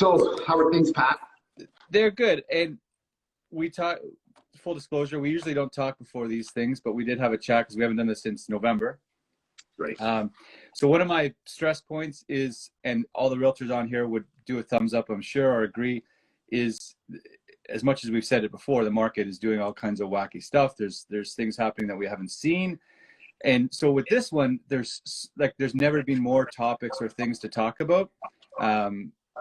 So how are things, Pat? They're good. And we talk, full disclosure, we usually don't talk before these things, but we did have a chat because we haven't done this since November. Great. So one of my stress points is, and all the realtors on here would do a thumbs up, I'm sure, or agree, is as much as we've said it before, the market is doing all kinds of wacky stuff. There's things happening that we haven't seen. And so with this one, there's never been more topics or things to talk about.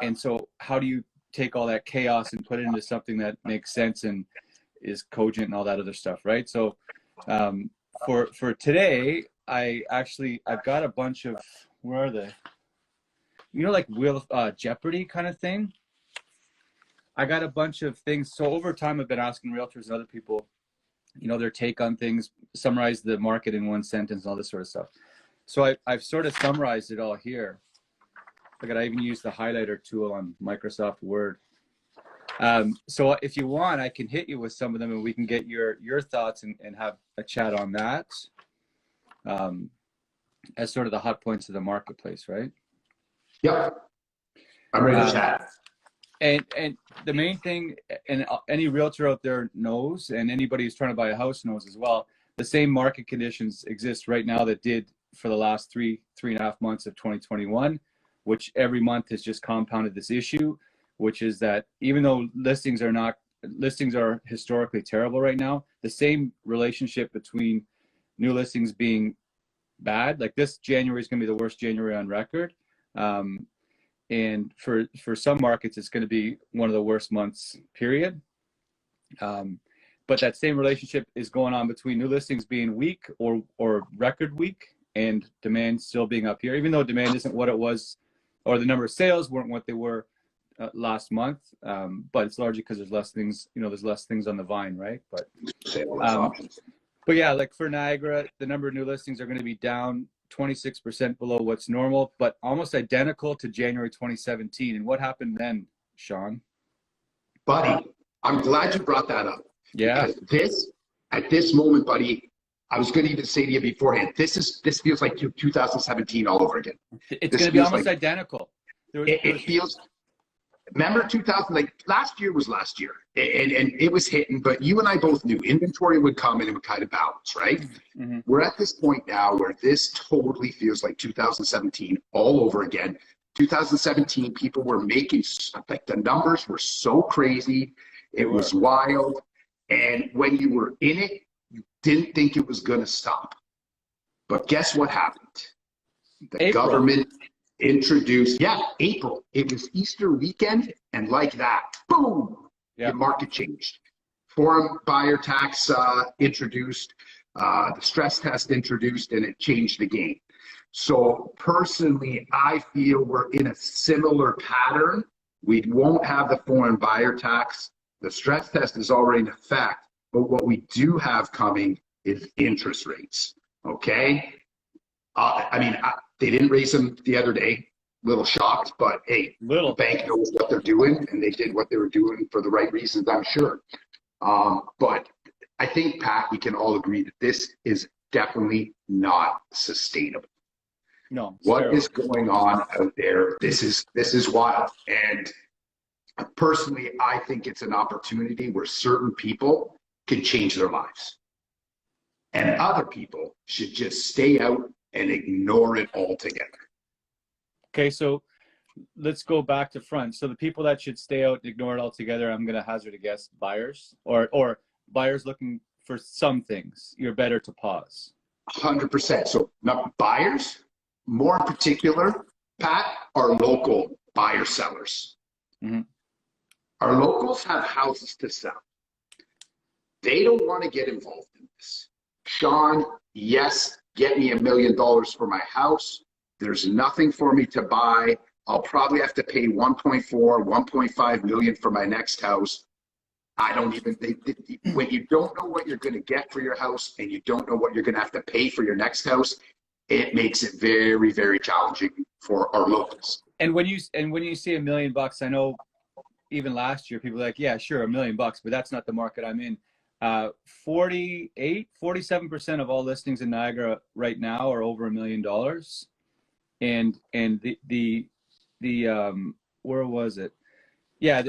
And so how do you take all that chaos and put it into something that makes sense and is cogent and all that other stuff, right? So for today, I've got a bunch of, where are they? You know, like Wheel of Jeopardy kind of thing. I got a bunch of things. So over time, I've been asking realtors and other people, you know, their take on things, summarize the market in one sentence, all this sort of stuff. So I've sort of summarized it all here. Look at, I even used the highlighter tool on Microsoft Word. So if you want, I can hit you with some of them and we can get your thoughts and have a chat on that as sort of the hot points of the marketplace, right? Yep. I'm ready to chat. And the main thing, and any realtor out there knows, and anybody who's trying to buy a house knows as well, the same market conditions exist right now that did for the last three and a half months of 2021, which every month has just compounded this issue, which is that even though listings are historically terrible right now, the same relationship between new listings being bad, like this January is going to be the worst January on record. And for some markets, it's going to be one of the worst months, period. But that same relationship is going on between new listings being weak or record weak and demand still being up here, even though demand isn't what it was, or the number of sales weren't what they were last month. But it's largely because there's less things, you know, there's less things on the vine, right? But yeah, like for Niagara, the number of new listings are going to be down 26% below what's normal, but almost identical to January 2017. And what happened then, Shawn? Buddy, I'm glad you brought that up. Yeah. Because at this moment, buddy, I was going to even say to you beforehand, this feels like 2017 all over again. It's going to be almost identical. It feels, remember 2000, like last year was last year, and it was hitting, but you and I both knew inventory would come and it would kind of balance, right? Mm-hmm. We're at this point now where this totally feels like 2017 all over again. 2017, people were making, like the numbers were so crazy. It was wild. And when you were in it, you didn't think it was going to stop. But guess what happened? The government introduced, April. It was Easter weekend, and like that, boom, the market changed. Foreign buyer tax introduced, the stress test introduced, and it changed the game. So personally, I feel we're in a similar pattern. We won't have the foreign buyer tax. The stress test is already in effect, but what we do have coming is interest rates, okay? They didn't raise them the other day. Little shocked, but hey, the bank knows what they're doing, and they did what they were doing for the right reasons, I'm sure. But I think, Pat, we can all agree that this is definitely not sustainable. No. What is going on out there? This is wild. And personally, I think it's an opportunity where certain people can change their lives. And other people should just stay out and ignore it altogether. Okay, so let's go back to front. So the people that should stay out and ignore it altogether, I'm going to hazard a guess, buyers or buyers looking for some things. You're better to pause. 100%. So not buyers, more in particular, Pat, are local buyer sellers. Mm-hmm. Our locals have houses to sell. They don't want to get involved in this. Shawn, yes, get me $1 million for my house. There's nothing for me to buy. I'll probably have to pay 1.4, 1.5 million for my next house. I don't even think, when you don't know what you're going to get for your house and you don't know what you're going to have to pay for your next house, it makes it very, very challenging for our locals. And when you say $1 million, I know even last year people were like, yeah, sure, $1 million, but that's not the market I'm in. 47% of all listings in Niagara right now are over $1 million. And the where was it? Yeah,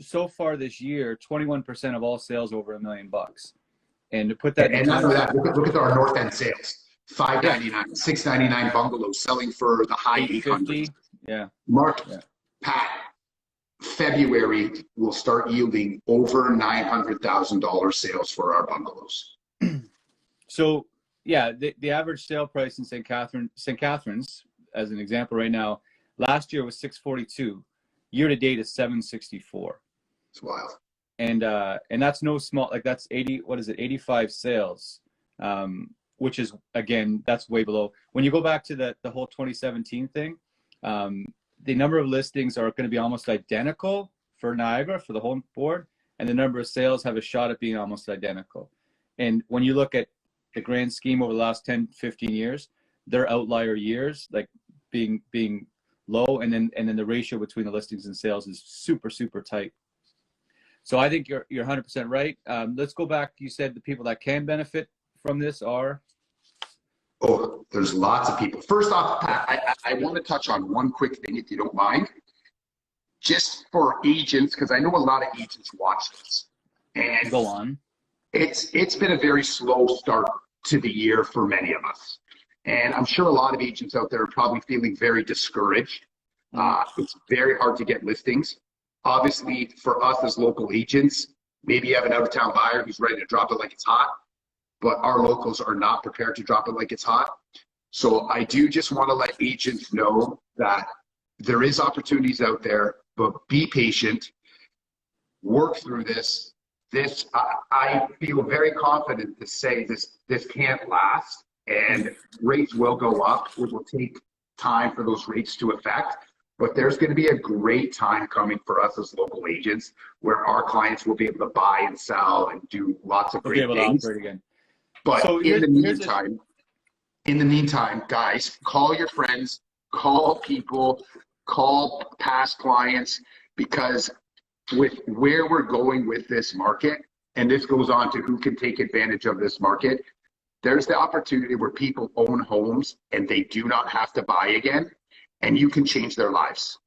so far this year, 21% of all sales over $1 million. And to put that And in not only context, that, look at our North End sales. yeah, $599, $699 bungalows selling for the high 800s. 850. Yeah. Mark, Yeah. Pat, February will start yielding over $900,000 sales for our bungalows. So yeah, the average sale price in St. Catharines, as an example right now, last year was 642. Year to date is 764. It's wild. And that's no small, like that's 85 sales, which is, again, that's way below. When you go back to the whole 2017 thing, the number of listings are going to be almost identical for Niagara, for the whole board, and the number of sales have a shot at being almost identical. And when you look at the grand scheme over the last 10, 15 years, they're outlier years, like being low, and then the ratio between the listings and sales is super, super tight. So I think you're 100% right. Let's go back. You said the people that can benefit from this are? Oh, there's lots of people. First off, Pat, I want to touch on one quick thing, if you don't mind. Just for agents, because I know a lot of agents watch this. And go on. It's been a very slow start to the year for many of us. And I'm sure a lot of agents out there are probably feeling very discouraged. It's very hard to get listings. Obviously, for us as local agents, maybe you have an out-of-town buyer who's ready to drop it like it's hot, but our locals are not prepared to drop it like it's hot. So I do just want to let agents know that there is opportunities out there, but be patient, work through this. I feel very confident to say this can't last, and rates will go up. It will take time for those rates to affect, but there's going to be a great time coming for us as local agents where our clients will be able to buy and sell and do lots of great things. Again. But so in the meantime, guys, call your friends, call people, call past clients, because with where we're going with this market, and this goes on to who can take advantage of this market, there's the opportunity where people own homes and they do not have to buy again, and you can change their lives.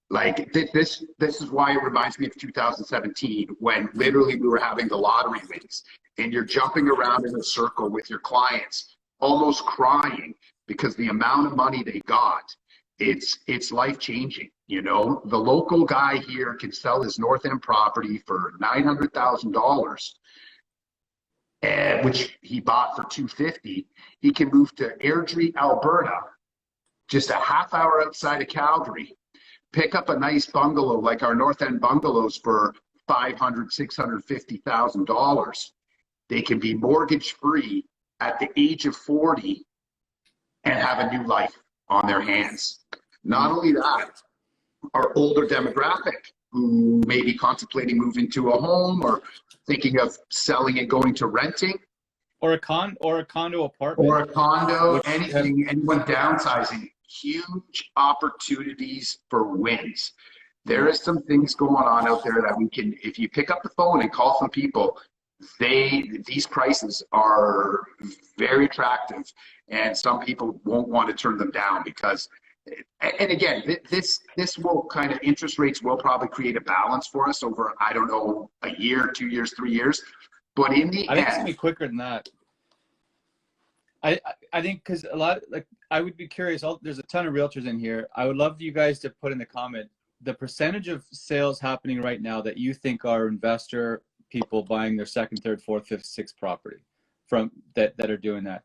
Like this is why it reminds me of 2017, when literally we were having the lottery wins and you're jumping around in a circle with your clients, almost crying because the amount of money they got, it's life-changing. You know, the local guy here can sell his North End property for $900,000, which he bought for $250,000. He can move to Airdrie, Alberta, just a half hour outside of Calgary, pick up a nice bungalow like our North End bungalows for $500,000, $650,000. They can be mortgage-free at the age of 40 and have a new life on their hands. Not only that, our older demographic who may be contemplating moving to a home or thinking of selling and going to renting. Or a condo apartment. Or a condo, anyone downsizing. Huge opportunities for wins. There is some things going on out there that we can, if you pick up the phone and call some people, these prices are very attractive, and some people won't want to turn them down because, and again, this will kind of, interest rates will probably create a balance for us over, I don't know, a year, 2 years, 3 years. But in the end, I think it's gonna be quicker than that. I think, because a lot, like, I would be curious. There's a ton of realtors in here. I would love you guys to put in the comment the percentage of sales happening right now that you think are investor people buying their second, third, fourth, fifth, sixth property from that are doing that.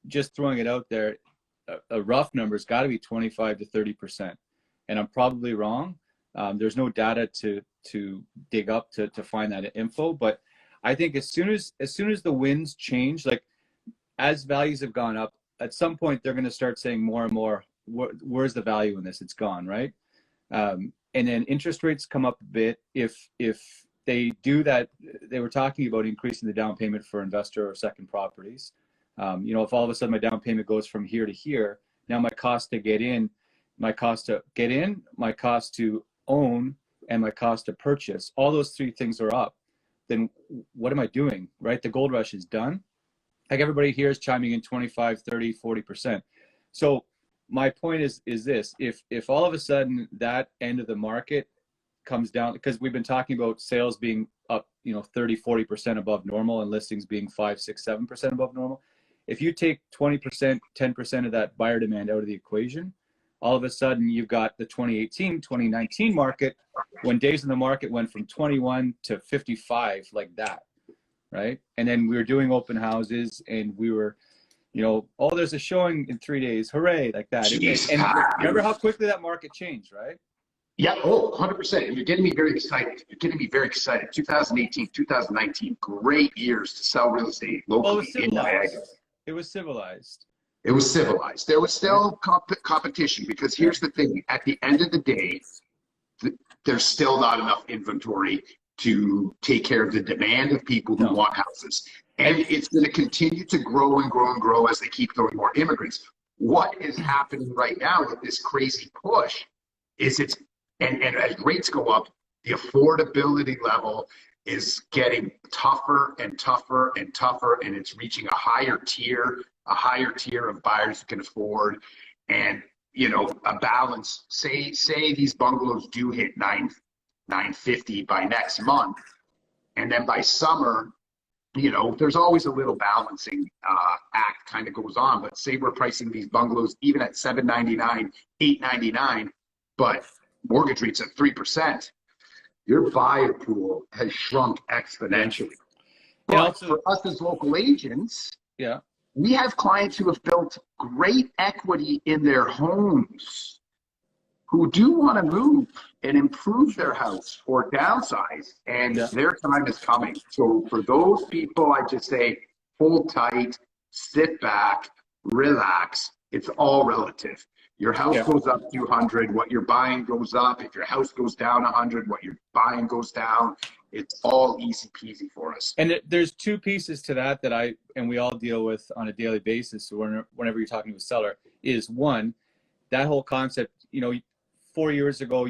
Just throwing it out there, a rough number has got to be 25 to 30%, and I'm probably wrong. There's no data to dig up to find that info, but I think as soon as the winds change, like as values have gone up, at some point they're going to start saying more and more, where's the value in this? It's gone, right? And then interest rates come up a bit. If they do that, they were talking about increasing the down payment for investor or second properties. If all of a sudden my down payment goes from here to here, now my cost to get in, my cost to own, and my cost to purchase, all those three things are up. Then what am I doing, right? The gold rush is done. Like everybody here is chiming in 25, 30, 40%. So my point is this: if all of a sudden that end of the market comes down, because we've been talking about sales being up, 30-40% above normal and listings being 5-6-7% above normal. If you take 20%, 10% of that buyer demand out of the equation, all of a sudden you've got the 2018, 2019 market, when days in the market went from 21 to 55, like that, right? And then we were doing open houses and we were, oh, there's a showing in 3 days, hooray, like that. And remember how quickly that market changed, right? Yeah, 100%. You're getting me very excited. 2018, 2019, great years to sell real estate locally in Niagara. It was civilized. It was civilized. There was still competition, because here's the thing. At the end of the day, there's still not enough inventory to take care of the demand of people who want houses. And it's going to continue to grow and grow and grow as they keep throwing more immigrants. What is happening right now with this crazy push is and as rates go up, the affordability level is getting tougher and tougher and tougher, and it's reaching a higher tier of buyers who can afford. And a balance, say these bungalows do hit 950 by next month, and then by summer, there's always a little balancing act kind of goes on. But say we're pricing these bungalows even at $799, $899, but mortgage rates at 3%, your buyer pool has shrunk exponentially. But also, for us as local agents, we have clients who have built great equity in their homes who do want to move and improve their house or downsize, and their time is coming. So for those people, I just say, hold tight, sit back, relax. It's all relative. Your house goes up 200, what you're buying goes up. If your house goes down 100, what you're buying goes down. It's all easy peasy for us. And there's two pieces to that and we all deal with on a daily basis. So whenever you're talking to a seller, is one, that whole concept, 4 years ago,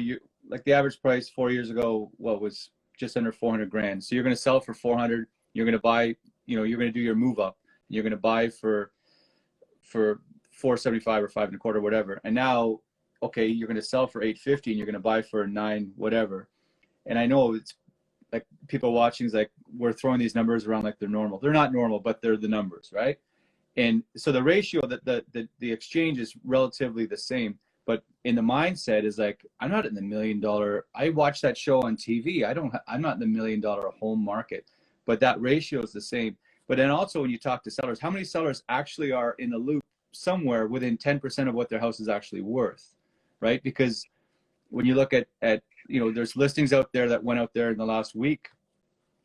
like the average price 4 years ago, was just under 400 grand. So you're going to sell for 400. You're going to buy, you're going to do your move up. You're going to buy for 475 or 5.25, whatever. And now, okay, you're going to sell for 850 and you're going to buy for 9, whatever. And I know it's like people watching is like, we're throwing these numbers around like they're normal. They're not normal, but they're the numbers, right? And so the ratio that the exchange is relatively the same, but in the mindset is like, I'm not in the $1 million. I watch that show on TV. I'm not in the $1 million home market, but that ratio is the same. But then also when you talk to sellers, how many sellers actually are in the loop somewhere within 10% of what their house is actually worth, right? Because when you look at there's listings out there that went out there in the last week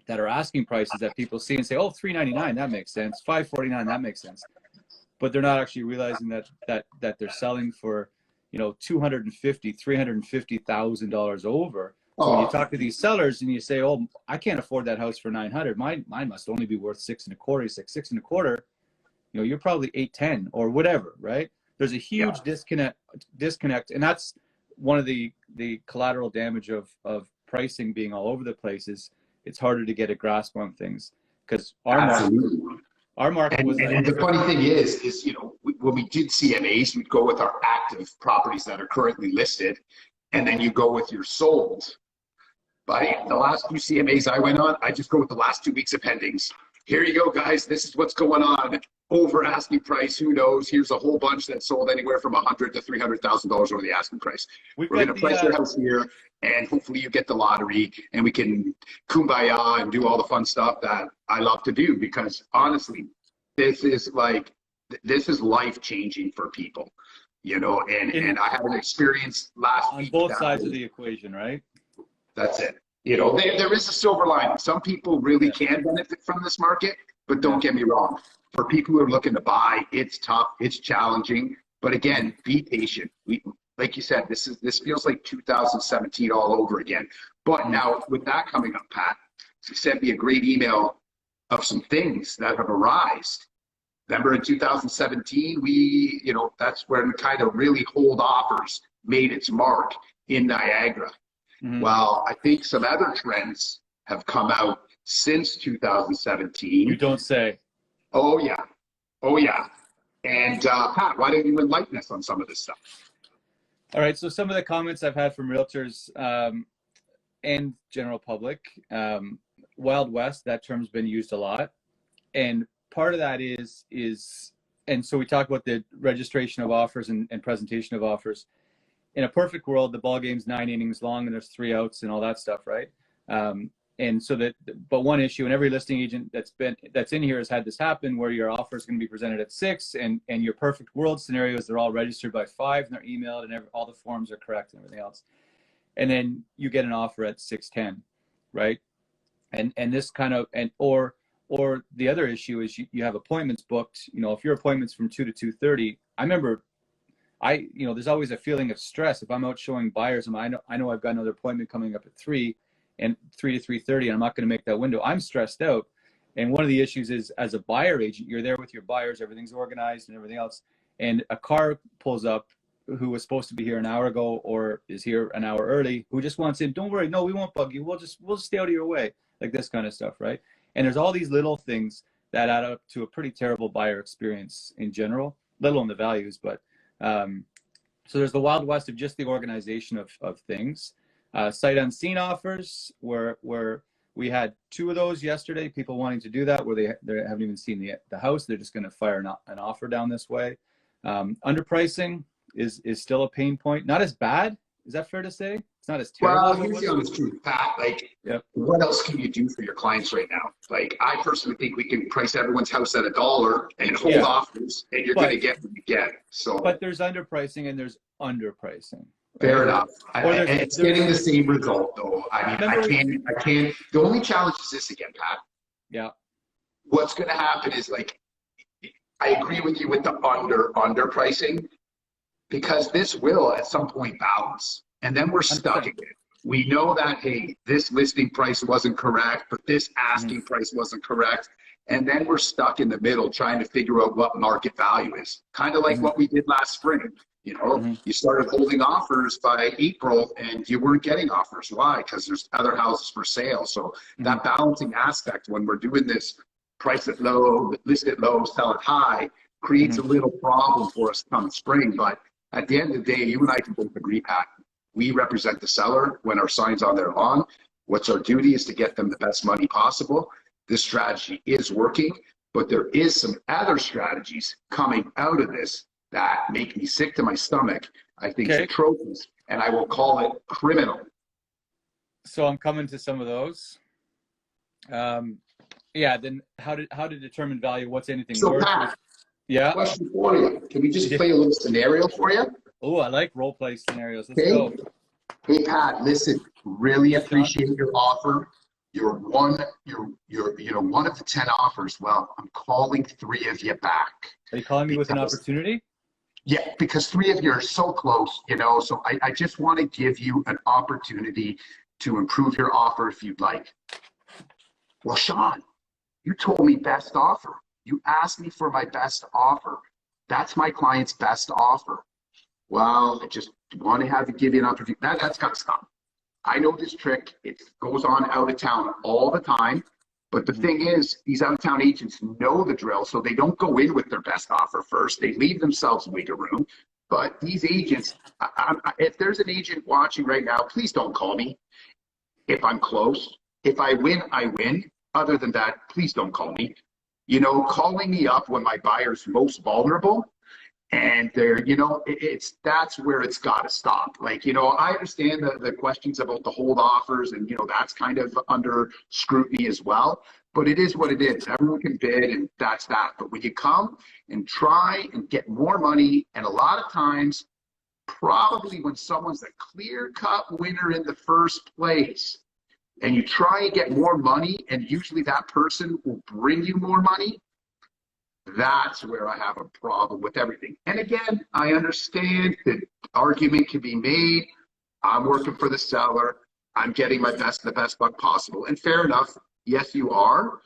that are asking prices that people see and say, oh, $399, that makes sense. $549, that makes sense. But they're not actually realizing that they're selling for, $250,000, $350,000 over. So when you talk to these sellers and you say, oh, I can't afford that house for $900, mine must only be worth $6.25. He's like, $6.25, you're probably $810 or whatever, right? There's a huge disconnect, and that's one of the collateral damage of pricing being all over the place. Is it's harder to get a grasp on things, because our market was. And the funny thing is when we did CMAs, we'd go with our active properties that are currently listed, and then you go with your sold. But the last few CMAs I went on, I just go with the last 2 weeks of pendings. Here you go, guys. This is what's going on. Over asking price, who knows? Here's a whole bunch that sold anywhere from $100,000 to $300,000 over the asking price. We're going to price your house here, and hopefully you get the lottery, and we can kumbaya and do all the fun stuff that I love to do, because honestly, this is life changing for people, and I had an experience last week on both sides of the equation, right? That's it. There is a silver lining. Some people really can benefit from this market, but don't get me wrong. For people who are looking to buy, it's tough, it's challenging. But again, be patient. Like you said, this feels like 2017 all over again. But now with that coming up, Pat, you sent me a great email of some things that have arisen. Remember in 2017, that's when kind of really hold offers made its mark in Niagara. Mm-hmm. Well, I think some other trends have come out since 2017. You don't say. Oh, yeah. And Pat, why don't you enlighten us on some of this stuff? All right. So some of the comments I've had from realtors, and general public, Wild West, that term's been used a lot. And part of that is, and so we talk about the registration of offers and presentation of offers. In a perfect world, the ball game's 9 innings long and there's 3 outs and all that stuff, right? And so that, but one issue, and every listing agent that's in here has had this happen, where your offer is going to be presented at 6, and your perfect world scenarios, they're all registered by 5 and they're emailed and all the forms are correct and everything else. And then you get an offer at 6:10, right? And this kind of, or the other issue is you have appointments booked. You know, if your appointment's from 2 to 2:30, I remember, there's always a feeling of stress if I'm out showing buyers and I know I've got another appointment coming up at 3 to 3:30, and I'm not going to make that window. I'm stressed out. And one of the issues is, as a buyer agent, you're there with your buyers, everything's organized and everything else, and a car pulls up who was supposed to be here an hour ago or is here an hour early, who just wants in. Don't worry, no, we won't bug you. We'll just stay out of your way, like this kind of stuff, right? And there's all these little things that add up to a pretty terrible buyer experience in general, let alone the values. But so there's the Wild West of just the organization of things. Sight unseen offers, where we had 2 of those yesterday, people wanting to do that, where they haven't even seen the house. They're just going to fire an offer down this way. Underpricing is still a pain point. Not as bad. Is that fair to say? It's not as terrible. Well, here's the honest truth, Pat. Like, what else can you do for your clients right now? Like, I personally think we can price everyone's house at $1 and hold offers, and you're going to get what you get. So, but there's underpricing and there's underpricing. Fair enough. It's getting the same result, though. I mean, I can't. The only challenge is this again, Pat. Yeah. What's going to happen is, like, I agree with you with the underpricing, because this will at some point balance, and then we're stuck again. We know that, hey, this listing price wasn't correct, but this asking price wasn't correct. And then we're stuck in the middle trying to figure out what market value is. Kind of like what we did last spring. You know, you started holding offers by April and you weren't getting offers. Why? Because there's other houses for sale. So that balancing aspect, when we're doing this price it low, list it low, sell it high, creates a little problem for us come spring. But at the end of the day, you and I can both agree, Pat, we represent the seller when our sign's on their lawn. What's our duty is to get them the best money possible. This strategy is working, but there is some other strategies coming out of this that make me sick to my stomach. I think it's atrocious, and I will call it criminal. So I'm coming to some of those. Then how to determine value? What's anything worth? Pat, yeah. Question for you. Can we just play a little scenario for you? Oh, I like role play scenarios. Let's go. Hey Pat, listen, really appreciate your offer. You're one of the 10 offers. Well, I'm calling 3 of you back. Are you calling me with an opportunity? Yeah, because 3 of you are so close, so I just want to give you an opportunity to improve your offer if you'd like. Well, Shawn, you told me best offer. You asked me for my best offer. That's my client's best offer. Well, I just want to give you an opportunity. That's got to stop. I know this trick. It goes on out of town all the time. But the thing is, these out-of-town agents know the drill, so they don't go in with their best offer first. They leave themselves wiggle room. But these agents, if there's an agent watching right now, please don't call me if I'm close. If I win, I win. Other than that, please don't call me. Calling me up when my buyer's most vulnerable, and they're, that's where it's got to stop. Like, I understand the questions about the hold offers, and, that's kind of under scrutiny as well, but it is what it is. Everyone can bid, and that's that. But when you come and try and get more money, and a lot of times, probably when someone's a clear-cut winner in the first place, and you try and get more money, and usually that person will bring you more money, that's where I have a problem with everything. And again, I understand that argument can be made. I'm working for the seller. I'm getting the best buck possible. And fair enough, yes, you are.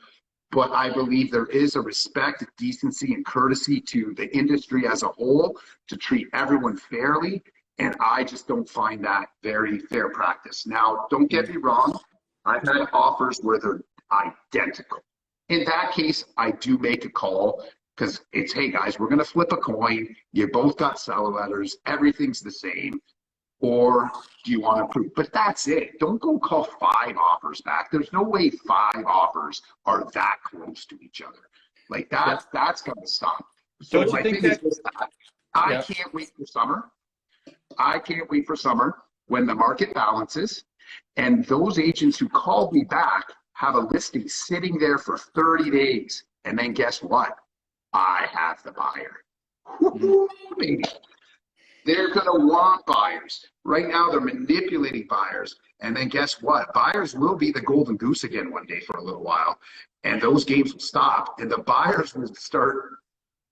But I believe there is a respect, decency, and courtesy to the industry as a whole to treat everyone fairly. And I just don't find that very fair practice. Now, don't get me wrong. I've had offers where they're identical. In that case, I do make a call because it's, hey guys, we're going to flip a coin. You both got seller letters. Everything's the same. or do you want to improve? But that's it. Don't go call 5 offers back. There's no way 5 offers are that close to each other. Like that's got to stop. So Don't you my think thing that, is that I can't wait for summer. I can't wait for summer when the market balances and those agents who called me back have a listing sitting there for 30 days. And then guess what? I have the buyer. Woo-hoo, baby. They're going to want buyers. Right now, they're manipulating buyers. And then guess what? Buyers will be the golden goose again one day for a little while. And those games will stop. And the buyers will start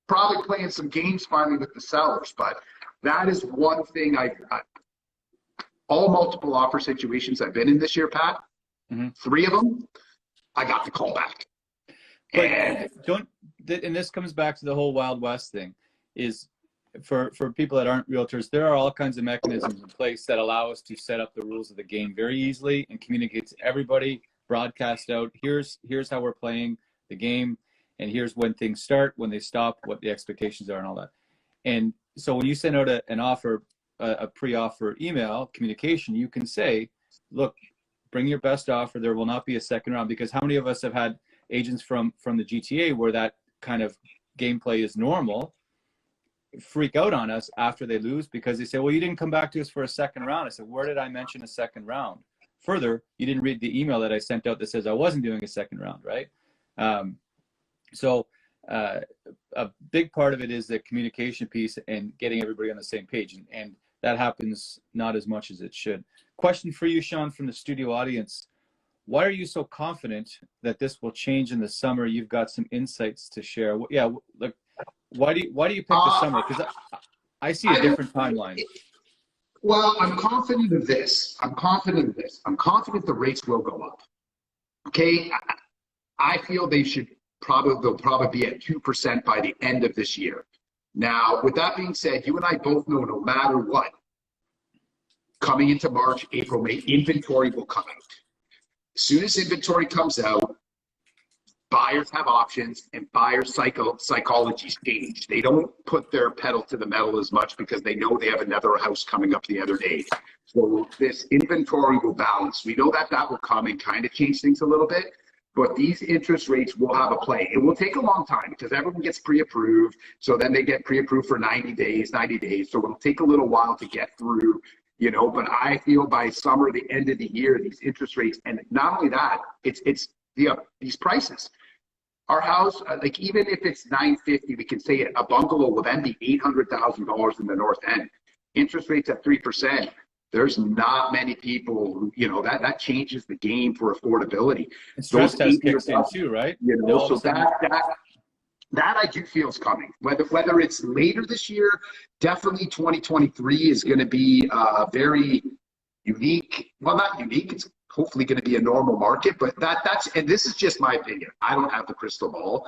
probably playing some games finally with the sellers. But that is one thing all multiple offer situations I've been in this year, Pat, 3 of them, I got the call back. But and this comes back to the whole Wild West thing, is for people that aren't realtors, there are all kinds of mechanisms in place that allow us to set up the rules of the game very easily and communicate to everybody, broadcast out, here's how we're playing the game, and here's when things start, when they stop, what the expectations are, and all that. And so when you send out an offer, a pre-offer email communication, you can say, look, bring your best offer. There will not be a second round, because how many of us have had agents from the GTA where that kind of gameplay is normal freak out on us after they lose because they say, well, you didn't come back to us for a second round. I said, where did I mention a second round? Further, you didn't read the email that I sent out that says I wasn't doing a second round, right? So a big part of it is the communication piece and getting everybody on the same page. And that happens not as much as it should. Question for you, Shawn, from the studio audience. Why are you so confident that this will change in the summer? You've got some insights to share. Yeah, like, why do you pick the summer? Because I see a different timeline. Well, I'm confident of this. I'm confident the rates will go up. Okay, I feel they'll probably be at 2% by the end of this year. Now, with that being said, you and I both know no matter what, coming into March, April, May, inventory will come out. As soon as inventory comes out, buyers have options and buyers' psychologies change. They don't put their pedal to the metal as much because they know they have another house coming up the other day. So this inventory will balance. We know that will come and kind of change things a little bit, but these interest rates will have a play. It will take a long time because everyone gets pre-approved. So then they get pre-approved for 90 days. So it'll take a little while to get through. But I feel by summer, the end of the year, these interest rates, and not only that, it's these prices. Our house, like even if it's $950, we can say a bungalow will then be $800,000 in the north end. Interest rates at 3%. There's not many people who, that changes the game for affordability. And stress test kicks in too, right? So that I do feel is coming. Whether it's later this year, definitely 2023 is going to be very unique. Well, not unique. It's hopefully going to be a normal market, but and this is just my opinion. I don't have the crystal ball,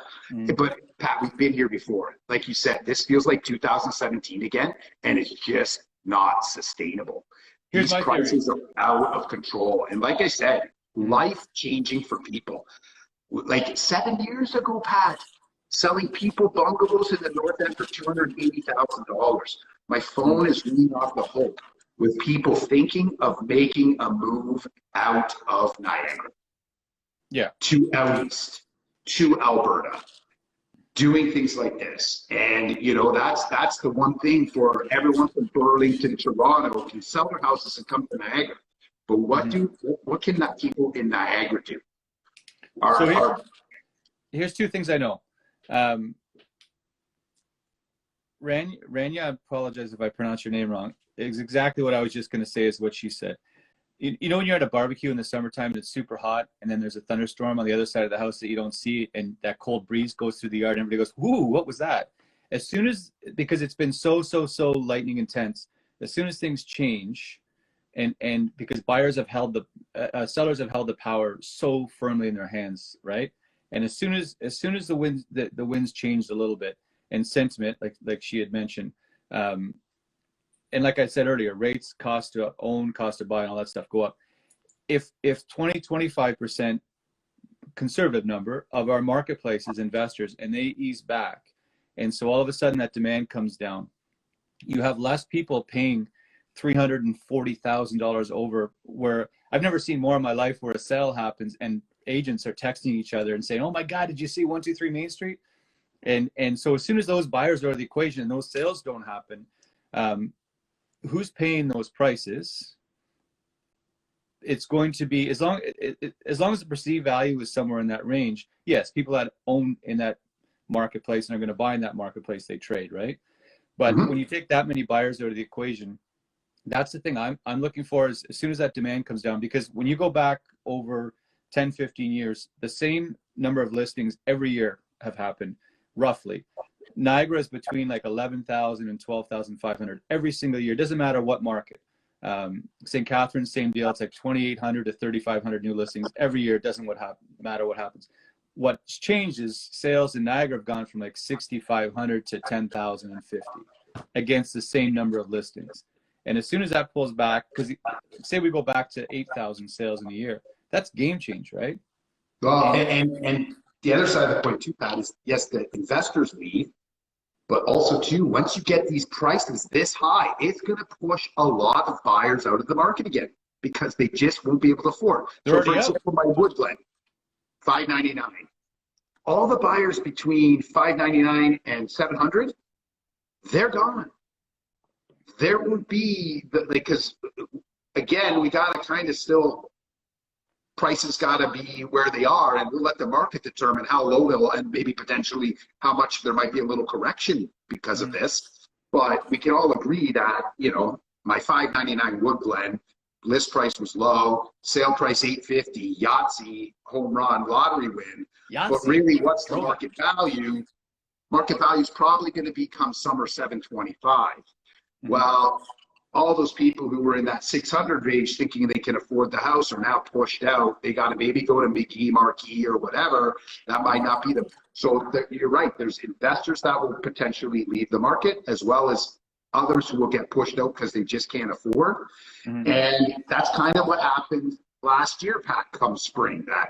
but Pat, we've been here before. Like you said, this feels like 2017 again, and it's just not sustainable. These prices are out of control. And like I said, life changing for people. Like 7 years ago, Pat, selling people bungalows in the north end for $280,000. My phone is ringing off the hook with people thinking of making a move out of Niagara. Yeah. To out east, to Alberta, doing things like this. And that's the one thing for everyone from Burlington, Toronto can sell their houses and come to Niagara. But what can that people in Niagara do? Here's 2 things I know. Rania, I apologize if I pronounce your name wrong. It's exactly what I was just going to say is what she said. You know when you're at a barbecue in the summertime and it's super hot and then there's a thunderstorm on the other side of the house that you don't see and that cold breeze goes through the yard and everybody goes, "Whoo, what was that?" As soon as, because it's been so lightning intense, as soon as things change and because buyers have held sellers have held the power so firmly in their hands, right? And as soon as the winds changed a little bit and sentiment, like she had mentioned, and like I said earlier, rates, cost to own, cost to buy, and all that stuff go up. If 20-25% conservative number of our marketplace is investors and they ease back, and so all of a sudden that demand comes down, you have less people paying $340,000 over, where I've never seen more in my life where a sale happens and agents are texting each other and saying, "Oh my God, did you see 123 Main Street?" And so as soon as those buyers are out of the equation and those sales don't happen, who's paying those prices? It's going to be, as long as the perceived value is somewhere in that range, yes, people that own in that marketplace and are going to buy in that marketplace, they trade, right? But when you take that many buyers out of the equation, that's the thing I'm looking for, is as soon as that demand comes down, because when you go back over 10, 15 years, the same number of listings every year have happened, roughly. Niagara is between like 11,000 and 12,500 every single year. It doesn't matter what market. St. Catharines, same deal. It's like 2,800 to 3,500 new listings every year. It doesn't matter what happens. What's changed is sales in Niagara have gone from like 6,500 to 10,050 against the same number of listings. And as soon as that pulls back, because say we go back to 8,000 sales in a year, that's game change, right? Well, and the other side of the point too, Pat, is yes, the investors leave, but also too, once you get these prices this high, it's going to push a lot of buyers out of the market again because they just won't be able to afford. So for example, my Woodland, $599. All the buyers between $599 and $700, they're gone. There won't be, because again, we got to kind of still, prices got to be where they are, and we'll let the market determine how low they'll, and maybe potentially how much there might be a little correction because of this. But we can all agree that, you know, my $599 Woodland, list price was low, sale price $850, Yahtzee, home run, lottery win. Yahtzee. But really, what's the market value? Market value is probably going to become summer 725. Well, all those people who were in that 600 range thinking they can afford the house are now pushed out. They got to maybe go to McGee, Marquee, or whatever. That might not be them. So you're right. There's investors that will potentially leave the market, as well as others who will get pushed out because they just can't afford. And that's kind of what happened last year, Pat, come spring, that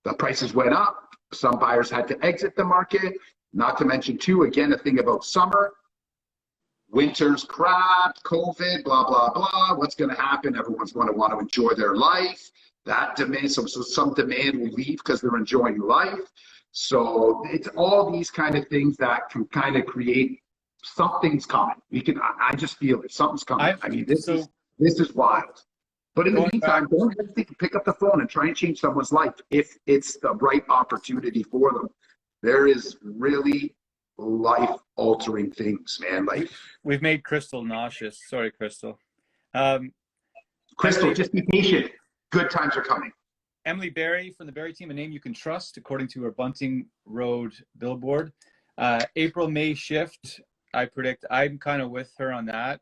the prices went up. Some buyers had to exit the market. Not to mention, too, again, a thing about summer. Winter's crap, COVID, blah, blah, blah. What's going to happen? Everyone's going to want to enjoy their life. That demand, so some demand will leave because they're enjoying life. So it's all these kind of things that can kind of create something's coming. I just feel it. Something's coming. I mean, this is wild. But in the meantime, don't hesitate to pick up the phone and try and change someone's life if it's the right opportunity for them. There is really life-altering things, man. Like, we've made Crystal nauseous. Sorry, Crystal. Crystal, just be patient. Good times are coming. Emily Berry from the Berry team, a name you can trust, according to her Bunting Road billboard. April-May shift, I predict. I'm kind of with her on that.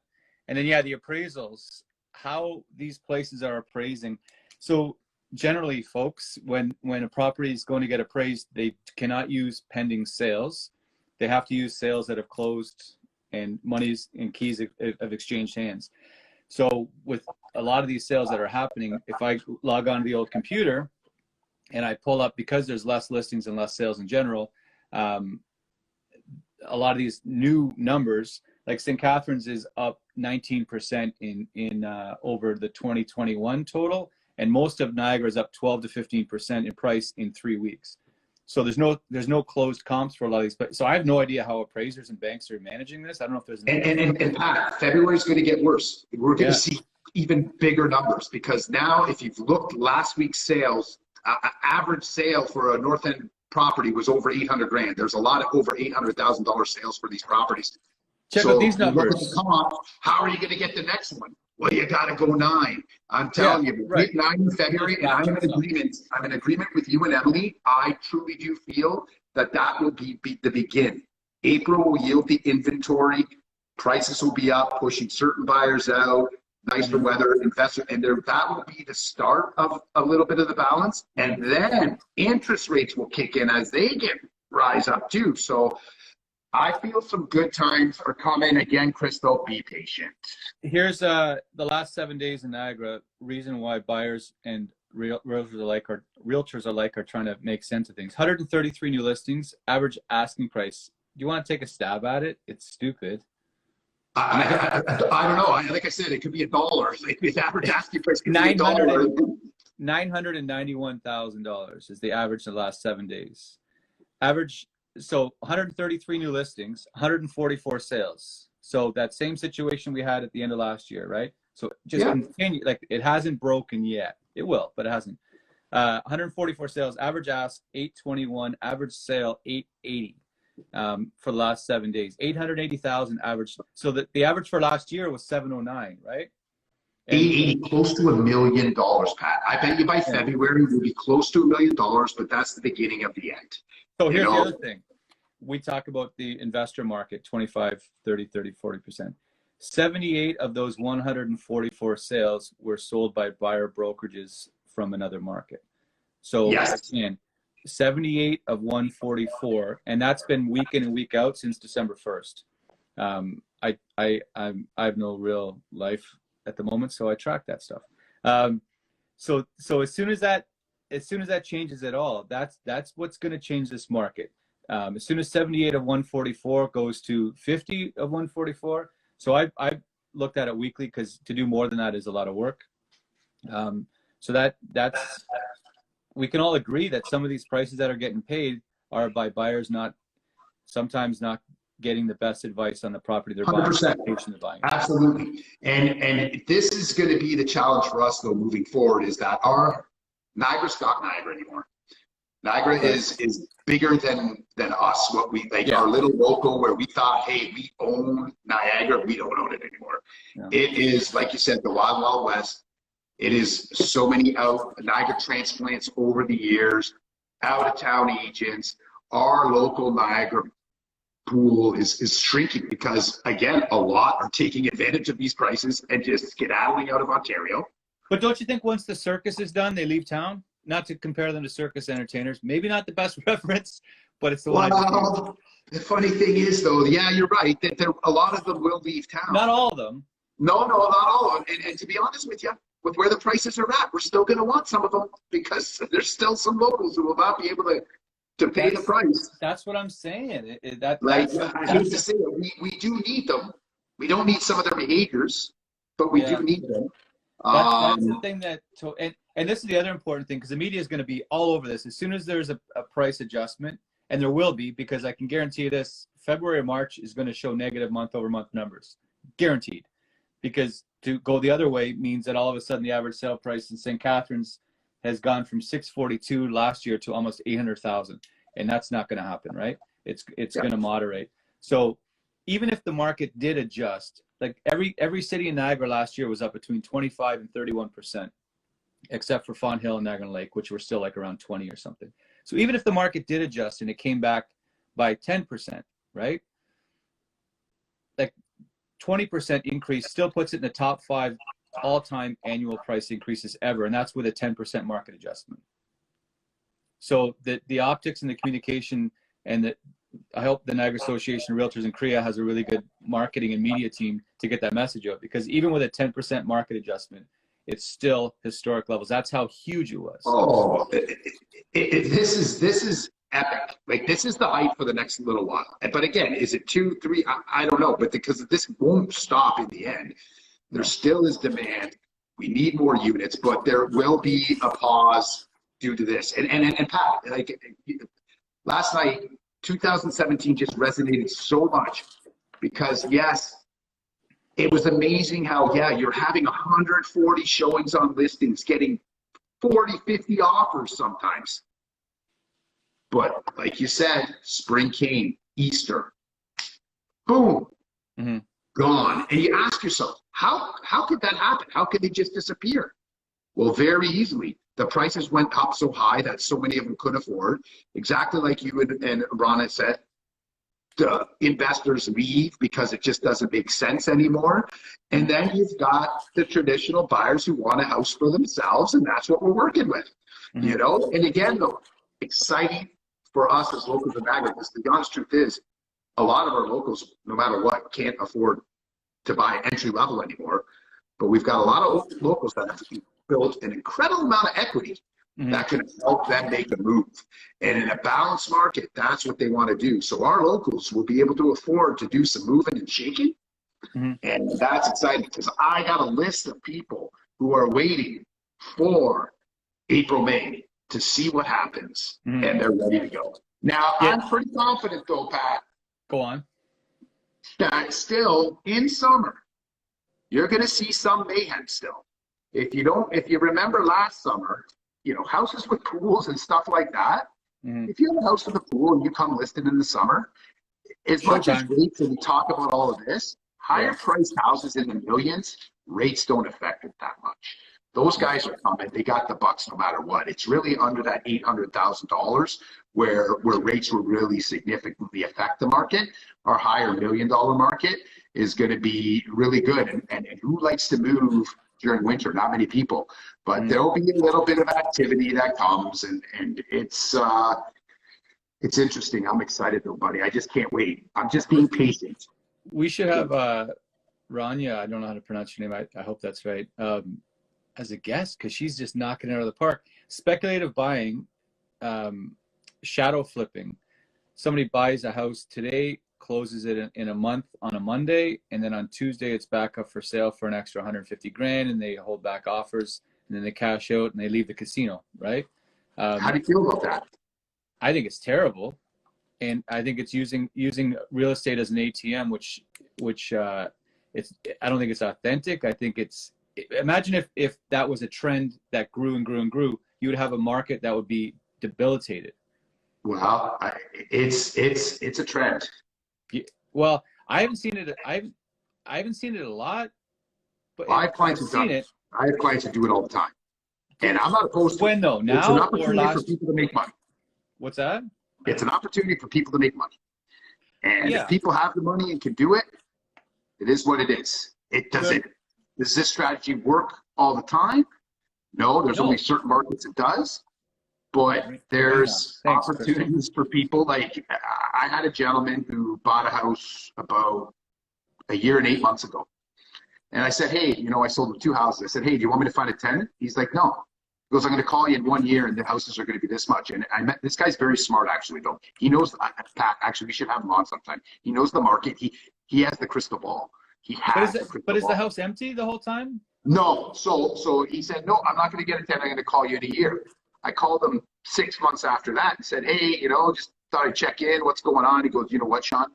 And then, yeah, the appraisals, how these places are appraising. So generally, folks, when a property is going to get appraised, they cannot use pending sales. They have to use sales that have closed and monies and keys have exchanged hands. So with a lot of these sales that are happening, if I log on to the old computer and I pull up, because there's less listings and less sales in general, a lot of these new numbers, like St. Catharines is up 19% in over the 2021 total, and most of Niagara is up 12 to 15% in price in 3 weeks. So there's no closed comps for a lot of these. But so I have no idea how appraisers and banks are managing this. I don't know if there's and Pat, February is going to get worse. We're going to see even bigger numbers, because now if you've looked last week's sales, average sale for a North End property was over 800 grand. There's a lot of over $800,000 sales for these properties. Check out these numbers. Look at the comp. How are you going to get the next one? Well, you got to go 9. I'm telling you, right. 9 in February, and I'm in agreement. I'm in agreement with you and Emily. I truly do feel that will be the begin. April will yield the inventory. Prices will be up, pushing certain buyers out. Nicer weather, investor, and that will be the start of a little bit of the balance. And then interest rates will kick in as they rise up too. So I feel some good times are coming. Again, Crystal, be patient. Here's the last 7 days in Niagara. Reason why buyers and realtors alike are trying to make sense of things. 133 new listings, average asking price. Do you want to take a stab at it? It's stupid. I don't know. Like I said, it could be $1. Like the average asking price could be $1. $991,000 is the average in the last 7 days. Average, so 133 new listings, 144 sales. So that same situation we had at the end of last year, right? So just continue, like it hasn't broken yet. It will, but it hasn't. 144 sales, average ask 821, average sale 880 for the last 7 days. 880,000 average. So the average for last year was 709, right? 880, close to $1 million, Pat. I bet you by February we'll be close to $1 million, but that's the beginning of the end. So here's the other thing. We talk about the investor market, 25, 30, 30, 40%. 78 of those 144 sales were sold by buyer brokerages from another market. So again, 78 of 144, and that's been week in and week out since December 1st. I have no real life at the moment, so I track that stuff. So as soon as that changes at all, that's what's going to change this market. As soon as 78 of 144 goes to 50 of 144, so I looked at it weekly because to do more than that is a lot of work. So that's we can all agree that some of these prices that are getting paid are by buyers sometimes not getting the best advice on the property they're buying. 100%. Buying. Absolutely. And this is going to be the challenge for us though moving forward, is that our Niagara's not Niagara anymore. Niagara is bigger than us. What we like, our little local where we thought, hey, we own Niagara, we don't own it anymore. Yeah. It is, like you said, the Wild Wild West. It is so many Niagara transplants over the years, out of town agents. Our local Niagara pool is shrinking because, again, a lot are taking advantage of these prices and just skedaddling out of Ontario. But don't you think once the circus is done, they leave town? Not to compare them to circus entertainers. Maybe not the best reference, but it's the one. Well, the funny thing is, though, yeah, you're right, that a lot of them will leave town. Not all of them. No, not all of them. And to be honest with you, with where the prices are at, we're still going to want some of them because there's still some locals who will not be able to pay the price. That's what I'm saying. I hate to say it, we do need them. We don't need some of their behaviors, but we do need them. That's the thing and this is the other important thing, because the media is going to be all over this. As soon as there's a price adjustment, and there will be, because I can guarantee you this, February or March is going to show negative month-over-month numbers. Guaranteed. Because to go the other way means that all of a sudden the average sale price in St. Catharines has gone from 642 last year to almost 800,000, and that's not going to happen, right? It's going to moderate. So even if the market did adjust, like every city in Niagara last year was up between 25 and 31%, except for Fawn Hill and Niagara Lake, which were still like around 20 or something. So even if the market did adjust and it came back by 10%, right? Like 20% increase still puts it in the top 5 all-time annual price increases ever, and that's with a 10% market adjustment. So the optics and the communication, and I hope the Niagara Association of Realtors in Korea has a really good marketing and media team to get that message out, because even with a 10% market adjustment, it's still historic levels. That's how huge it was. Oh, this is epic. Like, this is the hype for the next little while. But again, is it 2, 3? I don't know. But because this won't stop in the end, there still is demand. We need more units, but there will be a pause due to this. And Pat, like last night, 2017 just resonated so much because yes, it was amazing how, you're having 140 showings on listings, getting 40, 50 offers sometimes. But like you said, spring came, Easter, boom, gone. And you ask yourself, how could that happen? How could they just disappear? Well, very easily. The prices went up so high that so many of them couldn't afford. Exactly like you and Rana said, the investors leave because it just doesn't make sense anymore. And then you've got the traditional buyers who want a house for themselves, and that's what we're working with, you know? And again, though, exciting for us as locals in Niagara, because the honest truth is, a lot of our locals, no matter what, can't afford to buy entry level anymore. But we've got a lot of locals that have built an incredible amount of equity that can help them make a move. And in a balanced market, that's what they want to do. So our locals will be able to afford to do some moving and shaking. And that's exciting because I got a list of people who are waiting for April, May to see what happens, and they're ready to go. Now, I'm pretty confident though, Pat. Go on. That still in summer, you're going to see some mayhem still. If you remember last summer, you know, houses with pools and stuff like that. If you have a house with a pool and you come listed in the summer, as much as rates, and we talk about all of this, higher priced houses in the millions, rates don't affect it that much. Those guys are coming. They got the bucks no matter what. It's really under that $800,000 where rates will really significantly affect the market. Our higher $1 million market is going to be really good. And who likes to move during winter? Not many people. But there will be a little bit of activity that comes, and it's interesting. I'm excited though, buddy. I just can't wait. I'm just being patient. We should have Rania, I don't know how to pronounce your name. I hope that's right. As a guest, because she's just knocking it out of the park. Speculative buying, shadow flipping. Somebody buys a house today, closes it in a month on a Monday, and then on Tuesday it's back up for sale for an extra 150 grand, and they hold back offers, and then they cash out and they leave the casino, right? How do you feel about that? I think it's terrible, and I think it's using real estate as an ATM, which it's. I don't think it's authentic. I think it's. Imagine if that was a trend that grew and grew and grew, you would have a market that would be debilitated. Well, it's a trend. Well, I haven't seen it. I haven't seen it a lot, but I have clients who do it. I have clients who do it all the time, and I'm not opposed to when though. Now it's an opportunity for people to make money. What's that? It's an opportunity for people to make money, and if people have the money and can do it, it is what it is. It doesn't. Does this strategy work all the time? No, there's only certain markets it does. But there's opportunities for people. Like I had a gentleman who bought a house about a year and 8 months ago. And I said, hey, you know, I sold him 2 houses. I said, hey, do you want me to find a tenant? He's like, no. He goes, I'm going to call you in 1 year and the houses are going to be this much. And I met this guy's very smart, actually, though. He knows, Pat, actually, we should have him on sometime. He knows the market. He has the crystal ball. But is the house empty the whole time? No. So he said, no, I'm not going to get a tenant. I'm going to call you in a year. I called him 6 months after that and said, hey, you know, just thought I'd check in. What's going on? He goes, you know what, Shawn?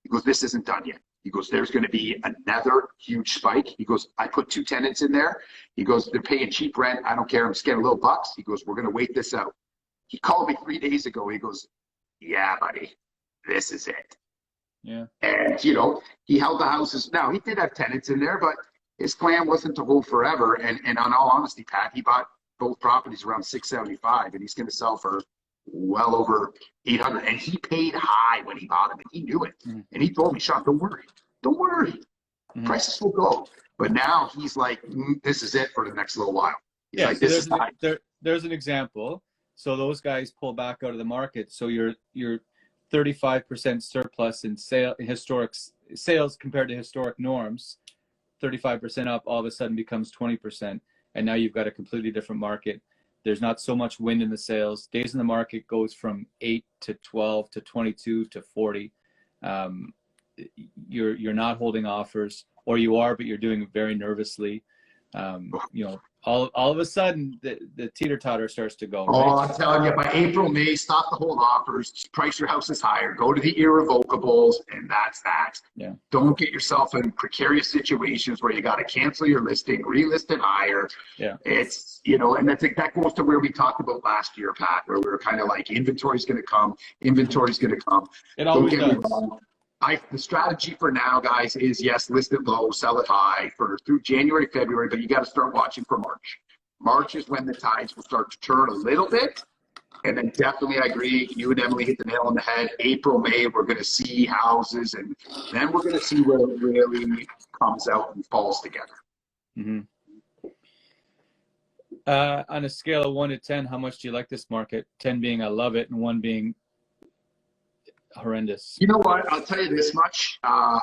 He goes, this isn't done yet. He goes, there's going to be another huge spike. He goes, I put 2 tenants in there. He goes, they're paying cheap rent. I don't care. I'm just getting a little bucks. He goes, we're going to wait this out. He called me 3 days ago. He goes, yeah, buddy, this is it. Yeah. And, you know, he held the houses. Now, he did have tenants in there, but his plan wasn't to hold forever. And on all honesty, Pat, he bought both properties around 675, and he's going to sell for well over 800. And he paid high when he bought them, and he knew it. And he told me, Shawn, don't worry. Prices will go. But now he's like, this is it for the next little while. He's like, so there's an example. So those guys pull back out of the market. So you're 35% surplus in historic sales compared to historic norms. 35% up all of a sudden becomes 20%. And now you've got a completely different market. There's not so much wind in the sails. Days in the market goes from 8 to 12 to 22 to 40. You're not holding offers, or you are, but you're doing it very nervously. You know, all of a sudden the teeter-totter starts to go. Oh, right? I'm telling you, by April, May, stop the hold offers, price your houses higher, go to the irrevocables, and that's that. Yeah. Don't get yourself in precarious situations where you got to cancel your listing, relist it higher. Yeah. It's, you know, and that goes to where we talked about last year, Pat, where we were kind of like, inventory's going to come. It always does. The strategy for now, guys, is yes, list it low, sell it high through January, February, but you got to start watching for March. March is when the tides will start to turn a little bit. And then definitely, I agree, you and Emily hit the nail on the head. April, May, we're going to see houses, and then we're going to see where it really comes out and falls together. On a scale of 1 to 10, how much do you like this market? 10 being I love it, and 1 being horrendous. You know what? I'll tell you this much. I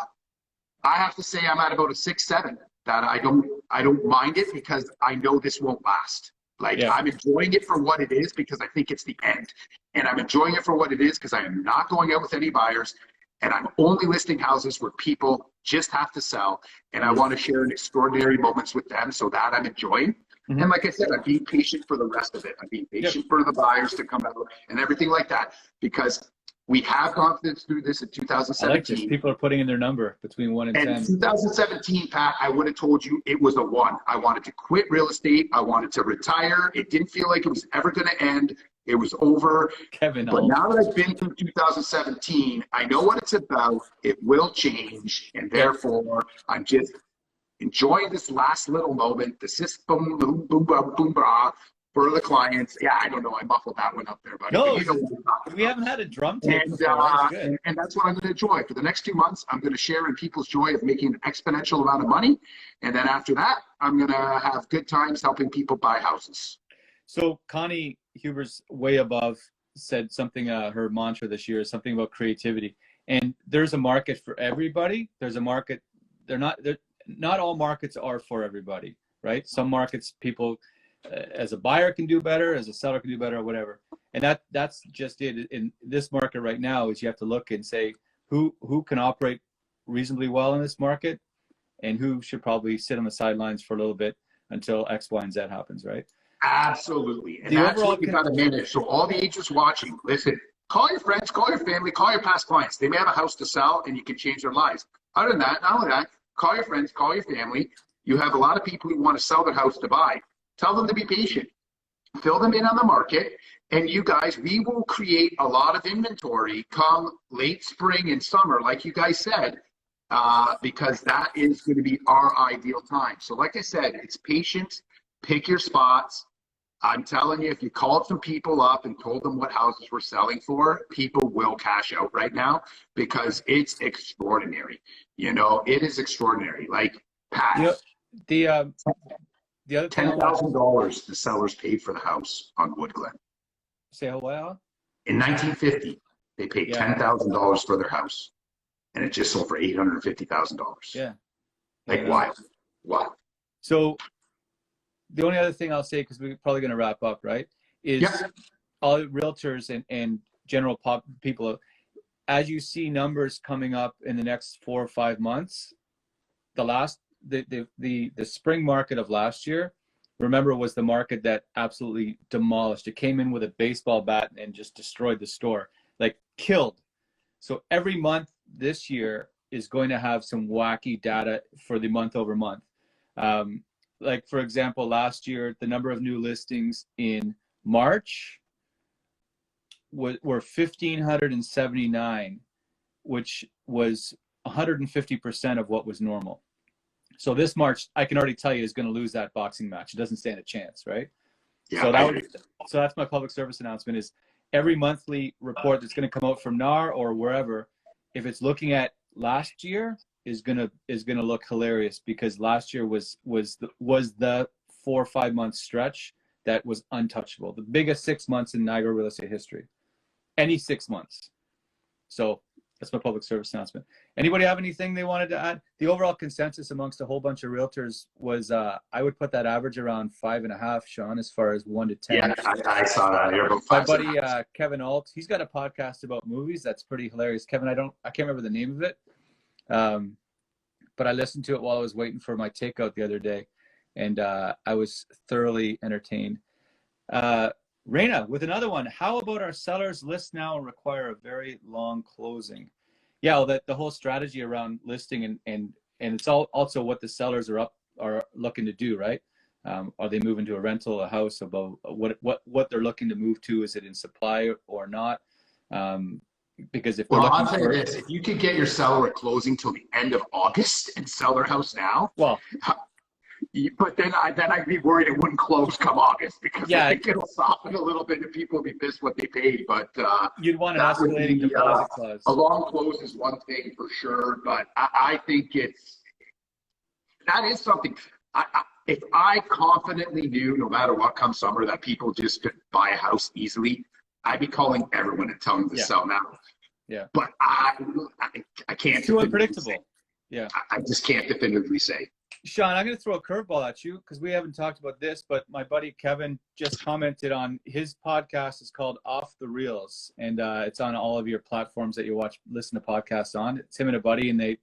have to say I'm at about a 6-7. That I don't mind it because I know this won't last. Like I'm enjoying it for what it is because I think it's the end, and I'm enjoying it for what it is because I am not going out with any buyers. And I'm only listing houses where people just have to sell. And I want to share extraordinary moments with them so that I'm enjoying. Mm-hmm. And like I said, I'm being patient for the rest of it. I'm being patient for the buyers to come out and everything like that, because we have confidence through this in 2017. I like this. People are putting in their number between 1 and 10. In 2017, Pat, I would have told you it was a 1. I wanted to quit real estate. I wanted to retire. It didn't feel like it was ever going to end. It was over. But now that I've been through 2017, I know what it's about. It will change. And therefore, I'm just enjoying this last little moment. The system, boom, boom, boom, boom, blah, for the clients. Yeah, I don't know. I muffled that one up there, buddy. No, we haven't had a drum tape before. And that's what I'm going to enjoy. For the next 2 months, I'm going to share in people's joy of making an exponential amount of money. And then after that, I'm going to have good times helping people buy houses. So Connie Huber's way above said something, her mantra this year is something about creativity. And there's a market for everybody. There's a market. Not all markets are for everybody, right? Some markets people as a buyer can do better, as a seller can do better, or whatever. And that's just it. In this market right now is you have to look and say who can operate reasonably well in this market and who should probably sit on the sidelines for a little bit until X, Y, and Z happens, right? Absolutely. And that's what you got to manage. So all the agents watching, listen, call your friends, call your family, call your past clients. They may have a house to sell and you can change their lives. Other than that, not only that, call your friends, call your family. You have a lot of people who want to sell their house to buy. Tell them to be patient. Fill them in on the market. And you guys, we will create a lot of inventory come late spring and summer, like you guys said, because that is going to be our ideal time. So like I said, it's patience. Pick your spots. I'm telling you, if you called some people up and told them what houses we're selling for, people will cash out right now because it's extraordinary. You know, it is extraordinary. Like, Pat, the other $10,000 the sellers paid for the house on Woodglen. Say what? In 1950, they paid $10,000 for their house, and it just sold for $850,000. Yeah, like wild. So the only other thing I'll say, because we're probably going to wrap up, right, is all realtors and general people, as you see numbers coming up in the next 4 or 5 months, the spring market of last year, remember, was the market that absolutely demolished. It came in with a baseball bat and just destroyed the store, like killed. So every month this year is going to have some wacky data for the month over month. Like, for example, last year, the number of new listings in March were 1,579, which was 150% of what was normal. So this March, I can already tell you, is going to lose that boxing match. It doesn't stand a chance, right? Yeah, so that's my public service announcement, is every monthly report that's going to come out from NAR or wherever, if it's looking at last year, is gonna look hilarious, because last year was the 4 or 5 month stretch that was untouchable, the biggest 6 months in Niagara real estate history, any 6 months. So that's my public service announcement. Anybody have anything they wanted to add? The overall consensus amongst a whole bunch of realtors was I would put that average around 5.5, Shawn, as far as 1 to 10. Yeah, I saw that here. My buddy Kevin Alt, he's got a podcast about movies that's pretty hilarious. Kevin, I can't remember the name of it. But I listened to it while I was waiting for my takeout the other day, and I was thoroughly entertained. Reina, with another one, how about our sellers list now and require a very long closing? Yeah, well, the whole strategy around listing and it's also what the sellers are looking to do, right? Are they moving to a rental, a house, above what they're looking to move to? Is it in supply or not? Because if I'll tell you this, if you could get your seller at closing till the end of August and sell their house now, but then I'd be worried it wouldn't close come August, because I think it'll soften a little bit and people will be pissed what they paid. But you'd want an escalating deposit clause. A long close is one thing for sure, but I think that is something. If I confidently knew, no matter what comes summer, that people just could buy a house easily, I'd be calling everyone and telling them to sell now. Yeah. But I can't. It's too unpredictable. I just can't definitively say. Shawn, I'm going to throw a curveball at you because we haven't talked about this, but my buddy Kevin just commented on his podcast. It's called Off the Reels, and it's on all of your platforms that you listen to podcasts on. It's him and a buddy, and they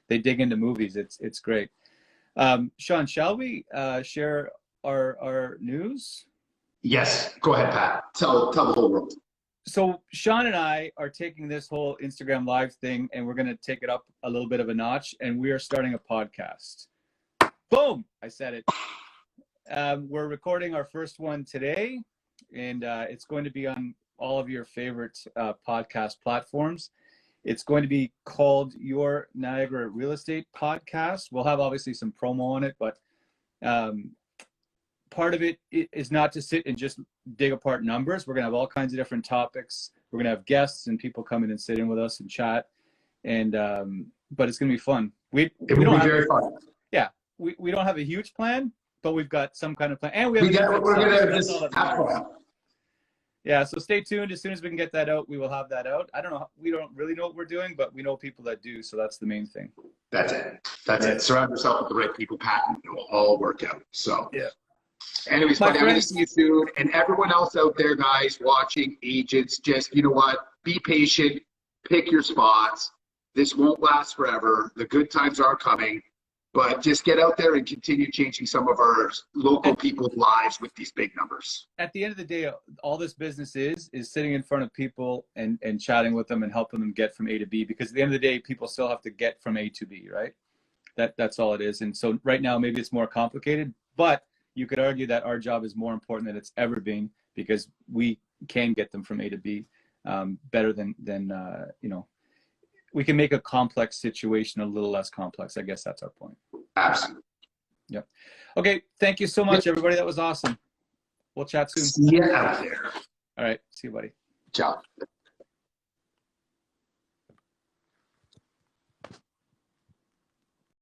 dig into movies. It's great. Shawn, shall we share our news? Yes, go ahead, Pat. Tell the whole world. So Shawn and I are taking this whole Instagram Live thing, and we're going to take it up a little bit of a notch, and we are starting a podcast. Boom! I said it. We're recording our first one today, and it's going to be on all of your favorite podcast platforms. It's going to be called Your Niagara Real Estate Podcast. We'll have obviously some promo on it, but part of it is not to sit and just dig apart numbers. We're going to have all kinds of different topics. We're going to have guests and people come in and sit in with us and chat. And but it's going to be fun. It will be very fun. Yeah, we don't have a huge plan, but we've got some kind of plan. And we're going to just have fun. Yeah, so stay tuned. As soon as we can get that out, we will have that out. I don't know. We don't really know what we're doing, but we know people that do. So that's the main thing. That's it. That's it. Surround yourself with the right people, Pat, and it will all work out. So, yeah. Anyways, buddy, I'm going to see you soon. And everyone else out there, guys, watching, agents, just, you know what? Be patient. Pick your spots. This won't last forever. The good times are coming. But just get out there and continue changing some of our local people's lives with these big numbers. At the end of the day, all this business is sitting in front of people and chatting with them and helping them get from A to B. Because at the end of the day, people still have to get from A to B, right? That's all it is. And so right now, maybe it's more complicated. But you could argue that our job is more important than it's ever been because we can get them from A to B better than you know. We can make a complex situation a little less complex. I guess that's our point. Absolutely. Yep. Okay. Thank you so much, everybody. That was awesome. We'll chat soon. See you out there. All right. See you, buddy. Ciao.